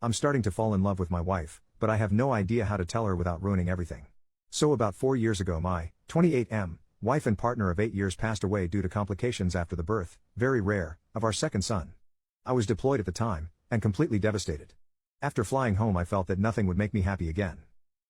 I'm starting to fall in love with my wife, but I have no idea how to tell her without ruining everything. So about 4 years ago my 28M wife and partner of 8 years passed away due to complications after the birth, very rare, of our second son. I was deployed at the time, and completely devastated. After flying home I felt that nothing would make me happy again.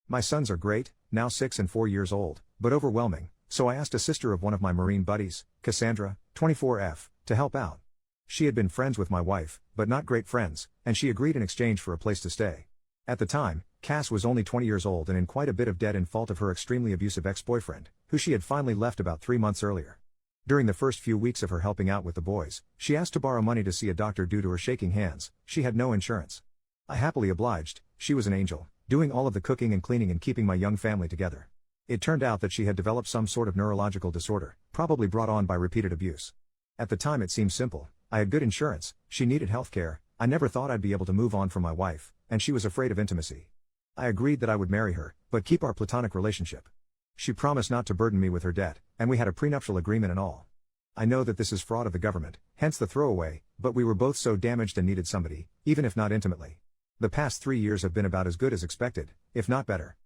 My sons are great, now 6 and 4 years old, but overwhelming, so I asked a sister of one of my Marine buddies, Cassandra, 24F, to help out. She had been friends with my wife, but not great friends, and she agreed in exchange for a place to stay. At the time, Cass was only 20 years old and in quite a bit of debt in fault of her extremely abusive ex-boyfriend, who she had finally left about 3 months earlier. During the first few weeks of her helping out with the boys, she asked to borrow money to see a doctor due to her shaking hands. She had no insurance. I happily obliged. She was an angel, doing all of the cooking and cleaning and keeping my young family together. It turned out that she had developed some sort of neurological disorder, probably brought on by repeated abuse. At the time it seemed simple. I had good insurance, she needed health care, I never thought I'd be able to move on from my wife, and she was afraid of intimacy. I agreed that I would marry her, but keep our platonic relationship. She promised not to burden me with her debt, and we had a prenuptial agreement and all. I know that this is fraud of the government, hence the throwaway, but we were both so damaged and needed somebody, even if not intimately. The past 3 years have been about as good as expected, if not better.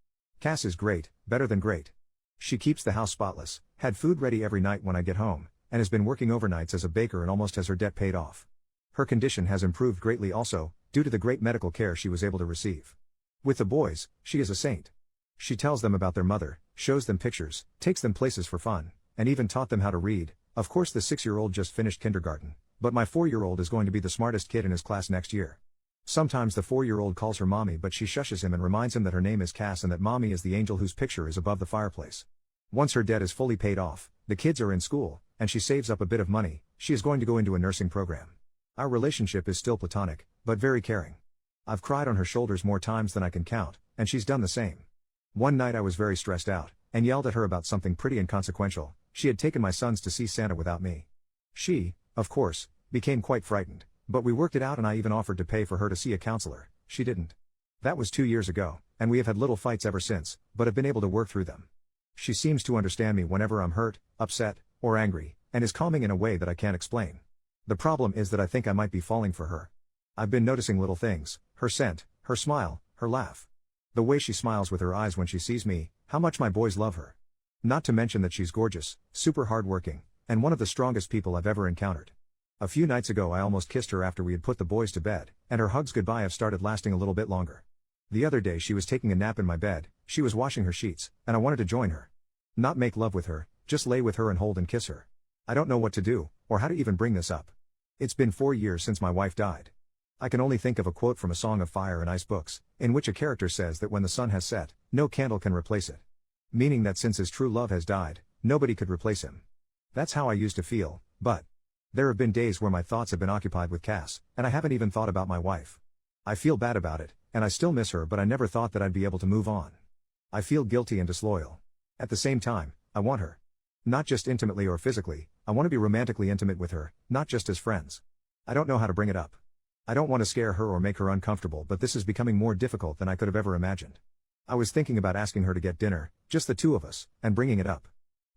Cass is great, better than great. She keeps the house spotless, had food ready every night when I get home, and has been working overnights as a baker and almost has her debt paid off. Her condition has improved greatly also, due to the great medical care she was able to receive. With the boys, she is a saint. She tells them about their mother, shows them pictures, takes them places for fun, and even taught them how to read. Of course the 6-year-old just finished kindergarten, but my 4-year-old is going to be the smartest kid in his class next year. Sometimes the 4-year-old calls her mommy but she shushes him and reminds him that her name is Cass and that mommy is the angel whose picture is above the fireplace. Once her debt is fully paid off, the kids are in school, and she saves up a bit of money, she is going to go into a nursing program. Our relationship is still platonic, but very caring. I've cried on her shoulders more times than I can count, and she's done the same. One night I was very stressed out, and yelled at her about something pretty inconsequential. She had taken my sons to see Santa without me. She, of course, became quite frightened, but we worked it out and I even offered to pay for her to see a counselor. She didn't. That was 2 years ago, and we have had little fights ever since, but have been able to work through them. She seems to understand me whenever I'm hurt, upset, or angry, and is calming in a way that I can't explain. The problem is that I think I might be falling for her. I've been noticing little things, her scent, her smile, her laugh. The way she smiles with her eyes when she sees me, how much my boys love her. Not to mention that she's gorgeous, super hardworking, and one of the strongest people I've ever encountered. A few nights ago I almost kissed her after we had put the boys to bed, and her hugs goodbye have started lasting a little bit longer. The other day she was taking a nap in my bed, she was washing her sheets, and I wanted to join her. Not make love with her, just lay with her and hold and kiss her. I don't know what to do, or how to even bring this up. It's been 4 years since my wife died. I can only think of a quote from A Song of Fire and Ice books, in which a character says that when the sun has set, no candle can replace it. Meaning that since his true love has died, nobody could replace him. That's how I used to feel, but there have been days where my thoughts have been occupied with Cass, and I haven't even thought about my wife. I feel bad about it, and I still miss her, but I never thought that I'd be able to move on. I feel guilty and disloyal. At the same time, I want her. Not just intimately or physically, I want to be romantically intimate with her, not just as friends. I don't know how to bring it up. I don't want to scare her or make her uncomfortable, but this is becoming more difficult than I could have ever imagined. I was thinking about asking her to get dinner, just the two of us, and bringing it up.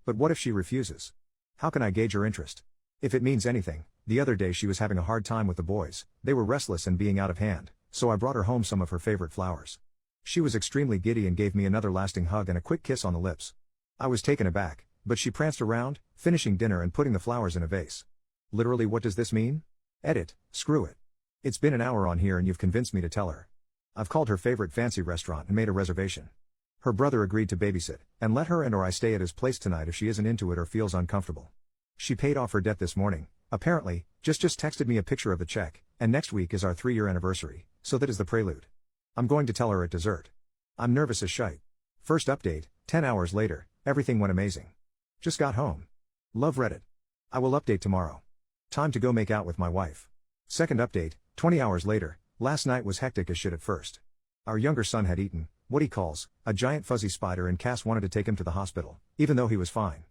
But what if she refuses? How can I gauge her interest? If it means anything, the other day she was having a hard time with the boys, they were restless and being out of hand, so I brought her home some of her favorite flowers. She was extremely giddy and gave me another lasting hug and a quick kiss on the lips. I was taken aback, but she pranced around, finishing dinner and putting the flowers in a vase. Literally, what does this mean? Edit, screw it. It's been an hour on here and you've convinced me to tell her. I've called her favorite fancy restaurant and made a reservation. Her brother agreed to babysit, and let her and or I stay at his place tonight if she isn't into it or feels uncomfortable. She paid off her debt this morning, apparently, just texted me a picture of the check, and next week is our 3-year anniversary, so that is the prelude. I'm going to tell her at dessert. I'm nervous as shite. First update, 10 hours later, everything went amazing. Just got home. Love Reddit. I will update tomorrow. Time to go make out with my wife. Second update, 20 hours later, last night was hectic as shit at first. Our younger son had eaten what he calls a giant fuzzy spider and Cass wanted to take him to the hospital, even though he was fine.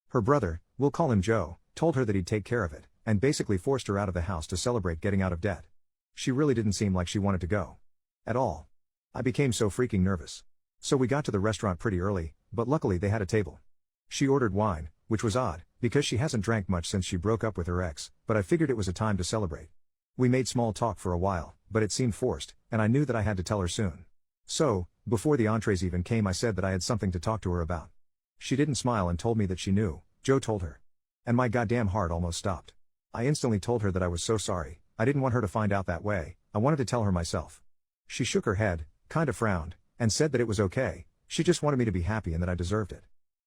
Her brother, we'll call him Joe, told her that he'd take care of it, and basically forced her out of the house to celebrate getting out of debt. She really didn't seem like she wanted to go. At all. I became so freaking nervous. So we got to the restaurant pretty early, but luckily they had a table. She ordered wine, which was odd, because she hasn't drank much since she broke up with her ex, but I figured it was a time to celebrate. We made small talk for a while, but it seemed forced, and I knew that I had to tell her soon. So, before the entrees even came, I said that I had something to talk to her about. She didn't smile and told me that she knew. Joe told her. And my goddamn heart almost stopped. I instantly told her that I was so sorry. I didn't want her to find out that way. I wanted to tell her myself. She shook her head, kinda frowned, and said that it was okay. She just wanted me to be happy and that I deserved it.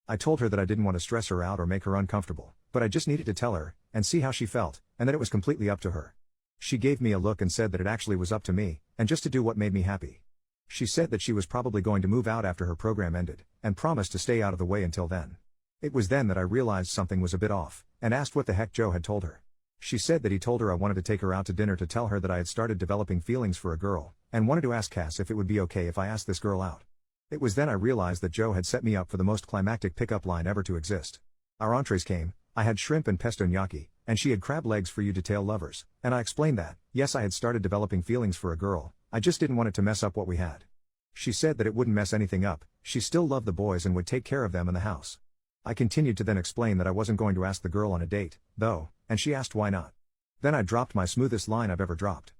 I told her that I didn't want to stress her out or make her uncomfortable, but I just needed to tell her, and see how she felt, and that it was completely up to her. She gave me a look and said that it actually was up to me, and just to do what made me happy. She said that she was probably going to move out after her program ended, and promised to stay out of the way until then. It was then that I realized something was a bit off, and asked what the heck Joe had told her. She said that he told her I wanted to take her out to dinner to tell her that I had started developing feelings for a girl, and wanted to ask Cass if it would be okay if I asked this girl out. It was then I realized that Joe had set me up for the most climactic pickup line ever to exist. Our entrees came. I had shrimp and pesto gnocchi, and she had crab legs for you detail lovers, and I explained that, yes, I had started developing feelings for a girl, I just didn't want it to mess up what we had. She said that it wouldn't mess anything up, she still loved the boys and would take care of them in the house. I continued to then explain that I wasn't going to ask the girl on a date, though, and she asked why not. Then I dropped my smoothest line I've ever dropped.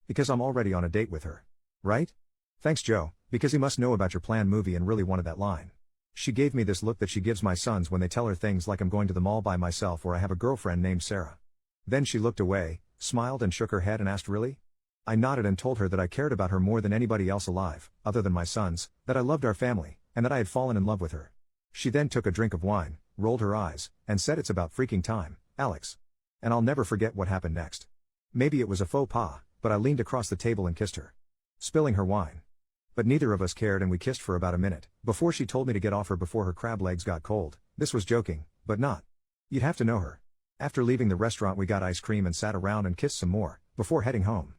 Because I'm already on a date with her. Right? Thanks Joe, because he must know about your planned movie and really wanted that line. She gave me this look that she gives my sons when they tell her things like I'm going to the mall by myself or I have a girlfriend named Sarah. Then she looked away, smiled and shook her head and asked really? I nodded and told her that I cared about her more than anybody else alive, other than my sons, that I loved our family, and that I had fallen in love with her. She then took a drink of wine, rolled her eyes, and said it's about freaking time, Alex. And I'll never forget what happened next. Maybe it was a faux pas, but I leaned across the table and kissed her. Spilling her wine. But neither of us cared and we kissed for about a minute, before she told me to get off her before her crab legs got cold. This was joking, but not. You'd have to know her. After leaving the restaurant we got ice cream and sat around and kissed some more, before heading home.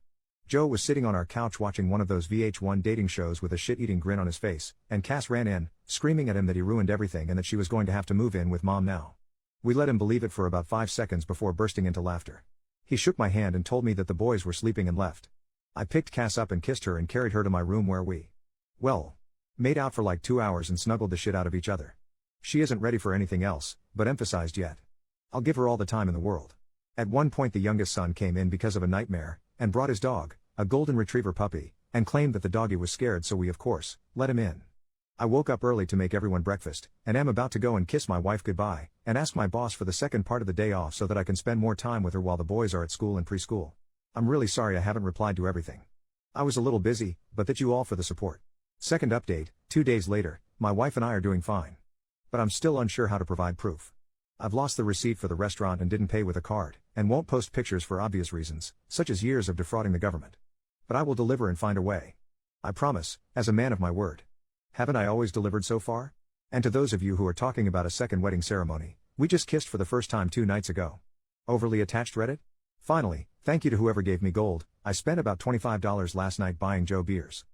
Joe was sitting on our couch watching one of those VH1 dating shows with a shit-eating grin on his face, and Cass ran in, screaming at him that he ruined everything and that she was going to have to move in with mom now. We let him believe it for about 5 seconds before bursting into laughter. He shook my hand and told me that the boys were sleeping and left. I picked Cass up and kissed her and carried her to my room where we, made out for like 2 hours and snuggled the shit out of each other. She isn't ready for anything else, but emphasized yet. I'll give her all the time in the world. At one point the youngest son came in because of a nightmare, and brought his dog, a golden retriever puppy, and claimed that the doggy was scared so we of course, let him in. I woke up early to make everyone breakfast, and am about to go and kiss my wife goodbye, and ask my boss for the second part of the day off so that I can spend more time with her while the boys are at school and preschool. I'm really sorry I haven't replied to everything. I was a little busy, but thank you all for the support. Second update, 2 days later, my wife and I are doing fine. But I'm still unsure how to provide proof. I've lost the receipt for the restaurant and didn't pay with a card, and won't post pictures for obvious reasons, such as years of defrauding the government. But I will deliver and find a way. I promise, as a man of my word. Haven't I always delivered so far? And to those of you who are talking about a second wedding ceremony, we just kissed for the first time 2 nights ago. Overly attached Reddit? Finally, thank you to whoever gave me gold. I spent about $25 last night buying Joe beers.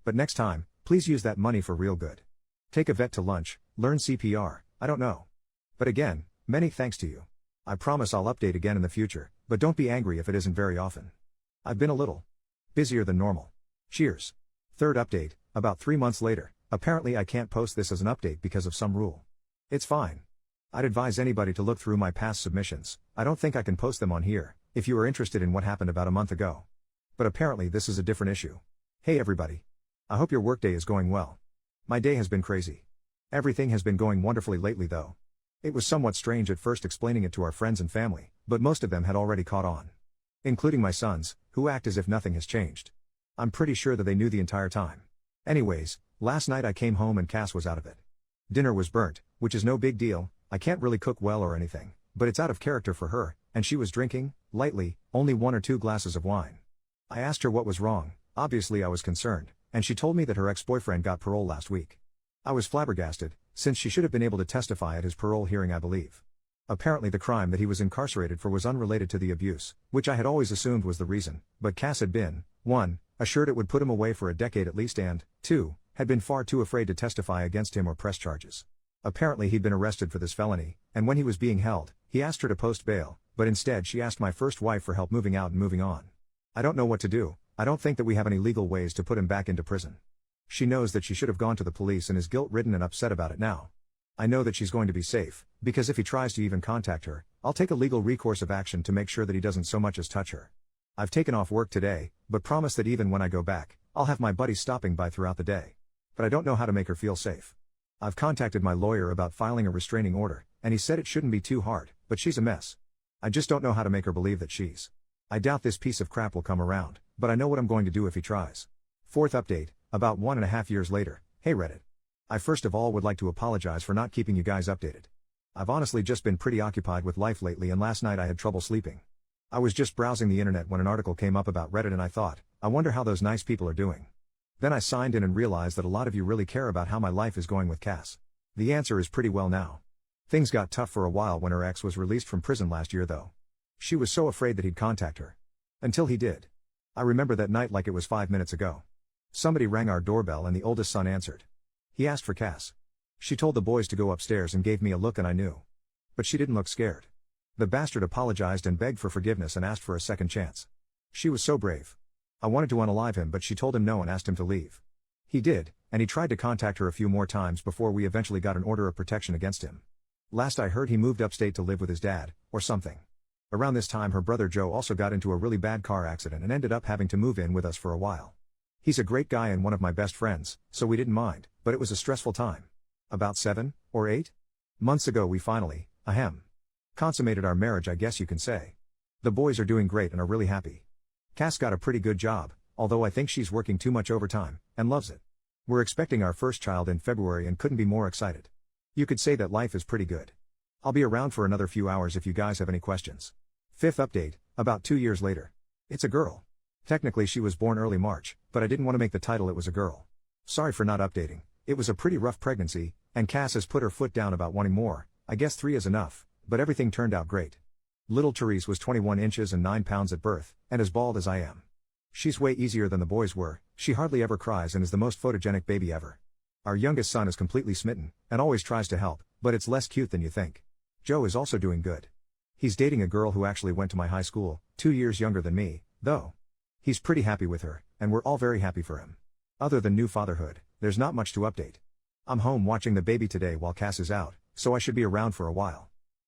But next time, please use that money for real good. Take a vet to lunch, learn CPR, I don't know. But again, many thanks to you. I promise I'll update again in the future, but don't be angry if it isn't very often. I've been a little busier than normal. Cheers. Third update, about 3 months later. Apparently I can't post this as an update because of some rule. It's fine. I'd advise anybody to look through my past submissions. I don't think I can post them on here, if you are interested in what happened about a month ago. But apparently this is a different issue. Hey everybody. I hope your workday is going well. My day has been crazy. Everything has been going wonderfully lately though. It was somewhat strange at first explaining it to our friends and family, but most of them had already caught on. Including my sons, who act as if nothing has changed. I'm pretty sure that they knew the entire time. Anyways, last night I came home and Cass was out of it. Dinner was burnt, which is no big deal. I can't really cook well or anything, but it's out of character for her, and she was drinking, lightly, only 1 or 2 glasses of wine. I asked her what was wrong. Obviously I was concerned, and she told me that her ex-boyfriend got parole last week. I was flabbergasted, since she should have been able to testify at his parole hearing I believe. Apparently the crime that he was incarcerated for was unrelated to the abuse, which I had always assumed was the reason, but Cass had been, 1, assured it would put him away for a decade at least and, 2, had been far too afraid to testify against him or press charges. Apparently he'd been arrested for this felony, and when he was being held, he asked her to post bail, but instead she asked my first wife for help moving out and moving on. I don't know what to do. I don't think that we have any legal ways to put him back into prison. She knows that she should have gone to the police and is guilt-ridden and upset about it now. I know that she's going to be safe, because if he tries to even contact her, I'll take a legal recourse of action to make sure that he doesn't so much as touch her. I've taken off work today, but promise that even when I go back, I'll have my buddies stopping by throughout the day. But I don't know how to make her feel safe. I've contacted my lawyer about filing a restraining order, and he said it shouldn't be too hard, but she's a mess. I just don't know how to make her believe that she's. I doubt this piece of crap will come around, but I know what I'm going to do if he tries. Fourth update, about 1.5 years later. Hey Reddit. I first of all would like to apologize for not keeping you guys updated. I've honestly just been pretty occupied with life lately, and last night I had trouble sleeping. I was just browsing the internet when an article came up about Reddit and I thought, I wonder how those nice people are doing. Then I signed in and realized that a lot of you really care about how my life is going with Cass. The answer is pretty well now. Things got tough for a while when her ex was released from prison last year though. She was so afraid that he'd contact her. Until he did. I remember that night like it was 5 minutes ago. Somebody rang our doorbell and the oldest son answered. He asked for Cass. She told the boys to go upstairs and gave me a look and I knew. But she didn't look scared. The bastard apologized and begged for forgiveness and asked for a second chance. She was so brave. I wanted to unalive him but she told him no and asked him to leave. He did, and he tried to contact her a few more times before we eventually got an order of protection against him. Last I heard he moved upstate to live with his dad, or something. Around this time her brother Joe also got into a really bad car accident and ended up having to move in with us for a while. He's a great guy and one of my best friends, so we didn't mind, but it was a stressful time. About 7 or 8 months ago we finally, consummated our marriage, I guess you can say. The boys are doing great and are really happy. Cass got a pretty good job, although I think she's working too much overtime, and loves it. We're expecting our first child in February and couldn't be more excited. You could say that life is pretty good. I'll be around for another few hours if you guys have any questions. Fifth update, about 2 years later. It's a girl. Technically she was born early March, but I didn't want to make the title it was a girl. Sorry for not updating. It was a pretty rough pregnancy, and Cass has put her foot down about wanting more. I guess 3 is enough, but everything turned out great. Little Therese was 21 inches and 9 pounds at birth, and as bald as I am. She's way easier than the boys were, she hardly ever cries and is the most photogenic baby ever. Our youngest son is completely smitten, and always tries to help, but it's less cute than you think. Joe is also doing good. He's dating a girl who actually went to my high school, 2 years younger than me, though. He's pretty happy with her, and we're all very happy for him. Other than new fatherhood, there's not much to update. I'm home watching the baby today while Cass is out, so I should be around for a while.